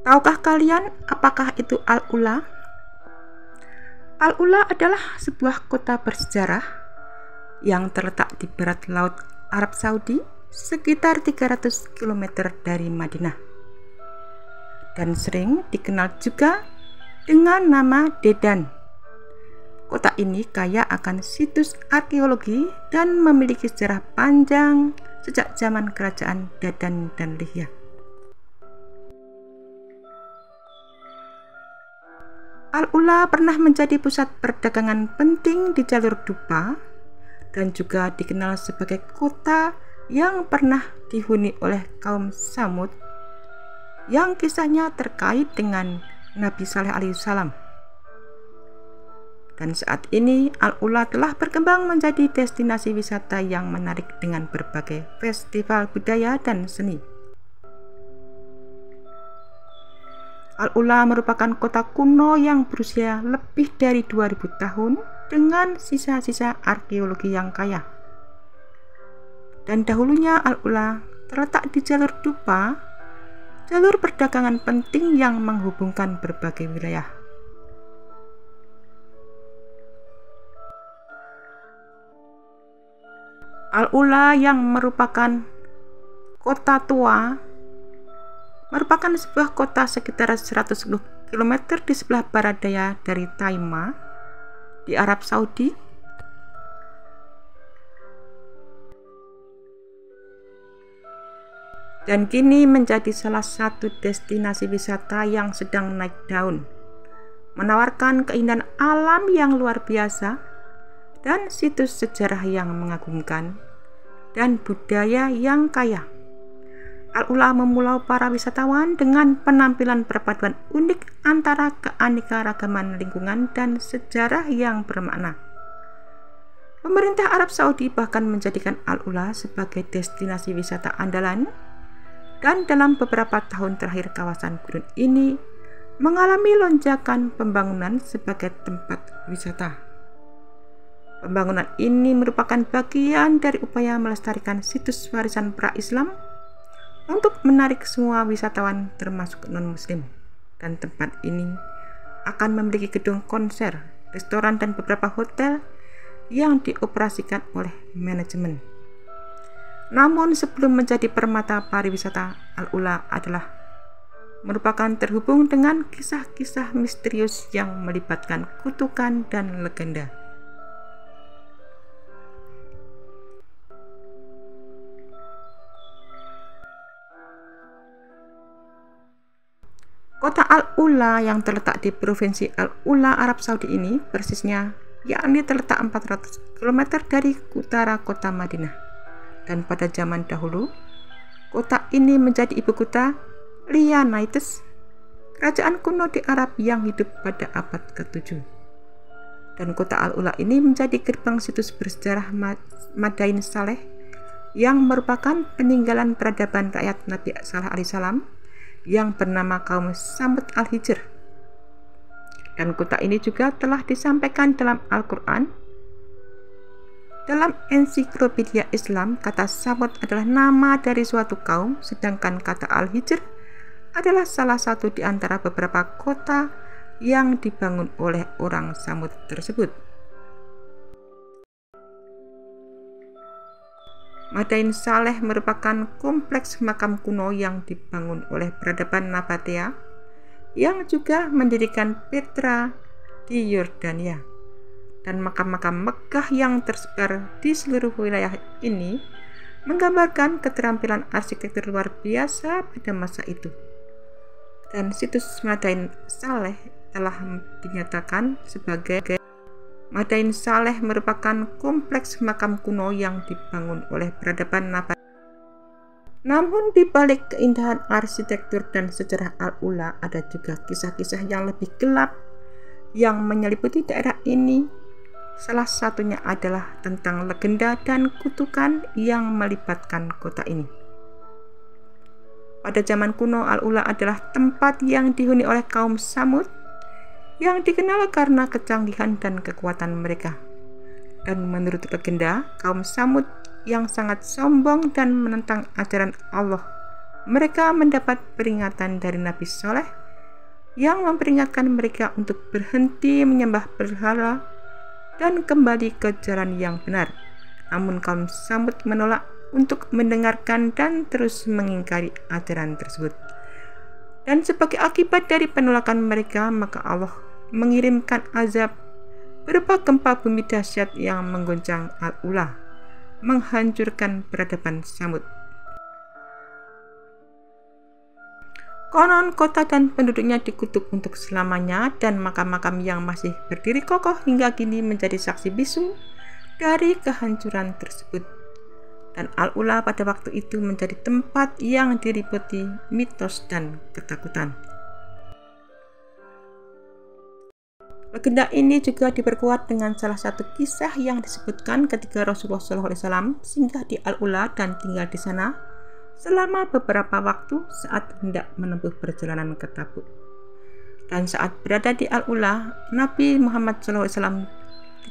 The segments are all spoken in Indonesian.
Tahukah kalian apakah itu Al-Ula? Al-Ula adalah sebuah kota bersejarah yang terletak di barat laut Arab Saudi sekitar 300 km dari Madinah, dan sering dikenal juga dengan nama Dedan. Kota ini kaya akan situs arkeologi dan memiliki sejarah panjang sejak zaman kerajaan Dadan dan Lihya. Al-Ula pernah menjadi pusat perdagangan penting di jalur Dupa dan juga dikenal sebagai kota yang pernah dihuni oleh kaum Samud yang kisahnya terkait dengan Nabi Saleh alaihissalam. Dan saat ini Al-Ula telah berkembang menjadi destinasi wisata yang menarik dengan berbagai festival budaya dan seni. Al-Ula merupakan kota kuno yang berusia lebih dari 2000 tahun dengan sisa-sisa arkeologi yang kaya. Dan dahulunya Al-Ula terletak di jalur Dupa, jalur perdagangan penting yang menghubungkan berbagai wilayah. Al-Ula yang merupakan kota tua merupakan sebuah kota sekitar 110 km di sebelah barat daya dari Taima di Arab Saudi. Dan kini menjadi salah satu destinasi wisata yang sedang naik daun, menawarkan keindahan alam yang luar biasa dan situs sejarah yang mengagumkan dan budaya yang kaya. Al-Ula memulai para wisatawan dengan penampilan perpaduan unik antara keanekaragaman lingkungan dan sejarah yang bermakna. Pemerintah Arab Saudi bahkan menjadikan Al-Ula sebagai destinasi wisata andalan, dan dalam beberapa tahun terakhir kawasan gurun ini mengalami lonjakan pembangunan sebagai tempat wisata. Pembangunan ini merupakan bagian dari upaya melestarikan situs warisan pra-Islam untuk menarik semua wisatawan termasuk non-muslim, dan tempat ini akan memiliki gedung konser, restoran, dan beberapa hotel yang dioperasikan oleh manajemen. Namun sebelum menjadi permata pariwisata, Al-Ula adalah merupakan terhubung dengan kisah-kisah misterius yang melibatkan kutukan dan legenda. Kota Al-Ula yang terletak di provinsi Al-Ula Arab Saudi ini persisnya yakni terletak 400 km dari utara kota Madinah, dan pada zaman dahulu kota ini menjadi ibu kota Lianites, kerajaan kuno di Arab yang hidup pada abad ke-7. Dan kota Al-Ula ini menjadi gerbang situs bersejarah Madain Saleh yang merupakan peninggalan peradaban rakyat Nabi Saleh alaihissalam yang bernama kaum Samud Al-Hijr. Dan kota ini juga telah disampaikan dalam Al-Quran. Dalam ensiklopedia Islam, kata Samud adalah nama dari suatu kaum, sedangkan kata Al-Hijr adalah salah satu di antara beberapa kota yang dibangun oleh orang Samud tersebut. Madain Saleh merupakan kompleks makam kuno yang dibangun oleh peradaban Nabatea yang juga mendirikan Petra di Yordania. Dan makam-makam Mekah yang tersebar di seluruh wilayah ini menggambarkan keterampilan arsitektur luar biasa pada masa itu. Dan situs Madain Saleh telah dinyatakan sebagai Madain Saleh merupakan kompleks makam kuno yang dibangun oleh peradaban Nabatea. Namun di balik keindahan arsitektur dan sejarah Al-Ula ada juga kisah-kisah yang lebih gelap yang menyelimuti daerah ini. Salah satunya adalah tentang legenda dan kutukan yang melibatkan kota ini. Pada zaman kuno, Al-Ula adalah tempat yang dihuni oleh kaum Samud yang dikenal karena kecanggihan dan kekuatan mereka. Dan menurut legenda, kaum Samud yang sangat sombong dan menentang ajaran Allah mereka mendapat peringatan dari Nabi Saleh yang memperingatkan mereka untuk berhenti menyembah berhala dan kembali ke jalan yang benar. Namun kaum Samud menolak untuk mendengarkan dan terus mengingkari ajaran tersebut. Dan sebagai akibat dari penolakan mereka, maka Allah mengirimkan azab berupa gempa bumi dahsyat yang mengguncang Al-Ula, menghancurkan peradaban Samud. Konon kota dan penduduknya dikutuk untuk selamanya, dan makam-makam yang masih berdiri kokoh hingga kini menjadi saksi bisu dari kehancuran tersebut. Dan Al-Ula pada waktu itu menjadi tempat yang diliputi mitos dan ketakutan. Legenda ini juga diperkuat dengan salah satu kisah yang disebutkan ketika Rasulullah SAW singgah di Al-Ula dan tinggal di sana selama beberapa waktu saat hendak menempuh perjalanan ke Tabuk. Dan saat berada di Al-Ula, Nabi Muhammad SAW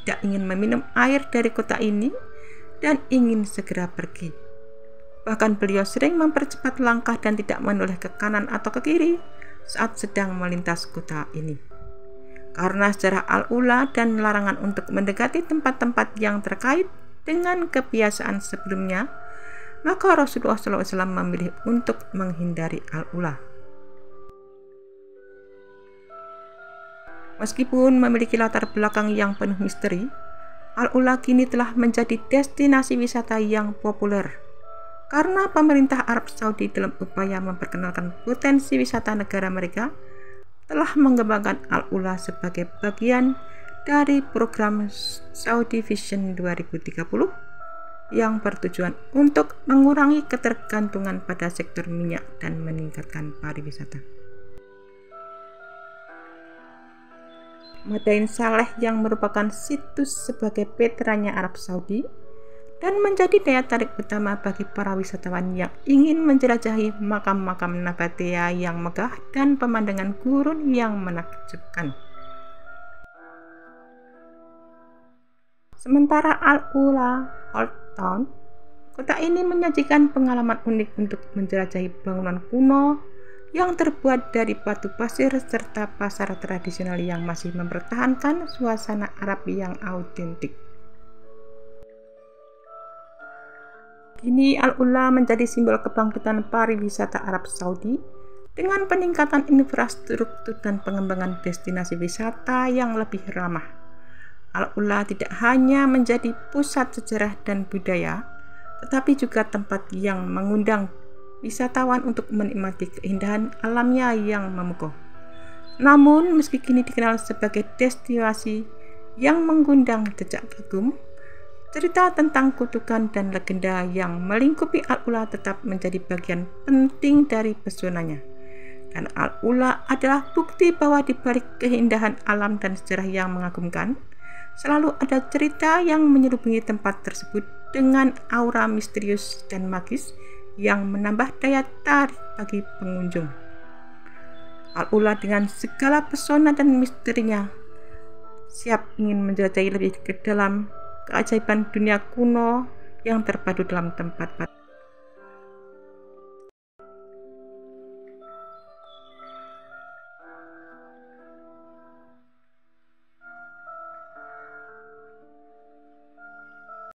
tidak ingin meminum air dari kota ini dan ingin segera pergi. Bahkan beliau sering mempercepat langkah dan tidak menoleh ke kanan atau ke kiri saat sedang melintas kota ini. Karena sejarah Al-Ula dan larangan untuk mendekati tempat-tempat yang terkait dengan kebiasaan sebelumnya, maka Rasulullah SAW memilih untuk menghindari Al-Ula. Meskipun memiliki latar belakang yang penuh misteri, Al-Ula kini telah menjadi destinasi wisata yang populer karena pemerintah Arab Saudi dalam upaya memperkenalkan potensi wisata negara mereka telah mengembangkan Al-Ula sebagai bagian dari program Saudi Vision 2030 yang bertujuan untuk mengurangi ketergantungan pada sektor minyak dan meningkatkan pariwisata. Madain Saleh yang merupakan situs sebagai veterannya Arab Saudi dan menjadi daya tarik utama bagi para wisatawan yang ingin menjelajahi makam-makam Nabatea yang megah dan pemandangan gurun yang menakjubkan. Sementara Al-Ula Old Town, kota ini menyajikan pengalaman unik untuk menjelajahi bangunan kuno yang terbuat dari batu pasir serta pasar tradisional yang masih mempertahankan suasana Arab yang autentik. Kini Al-Ula menjadi simbol kebangkitan pariwisata Arab Saudi dengan peningkatan infrastruktur dan pengembangan destinasi wisata yang lebih ramah. Al-Ula tidak hanya menjadi pusat sejarah dan budaya, tetapi juga tempat yang mengundang wisatawan untuk menikmati keindahan alamnya yang memukau. Namun, meski kini dikenal sebagai destinasi yang mengundang decak kagum, cerita tentang kutukan dan legenda yang melingkupi Al-Ula tetap menjadi bagian penting dari pesonanya. Dan Al-Ula adalah bukti bahwa di balik keindahan alam dan sejarah yang mengagumkan, selalu ada cerita yang menyelubungi tempat tersebut dengan aura misterius dan magis yang menambah daya tarik bagi pengunjung. Al-Ula dengan segala pesona dan misterinya siap ingin menjelajahi lebih ke dalam keajaiban dunia kuno yang terpadu dalam tempat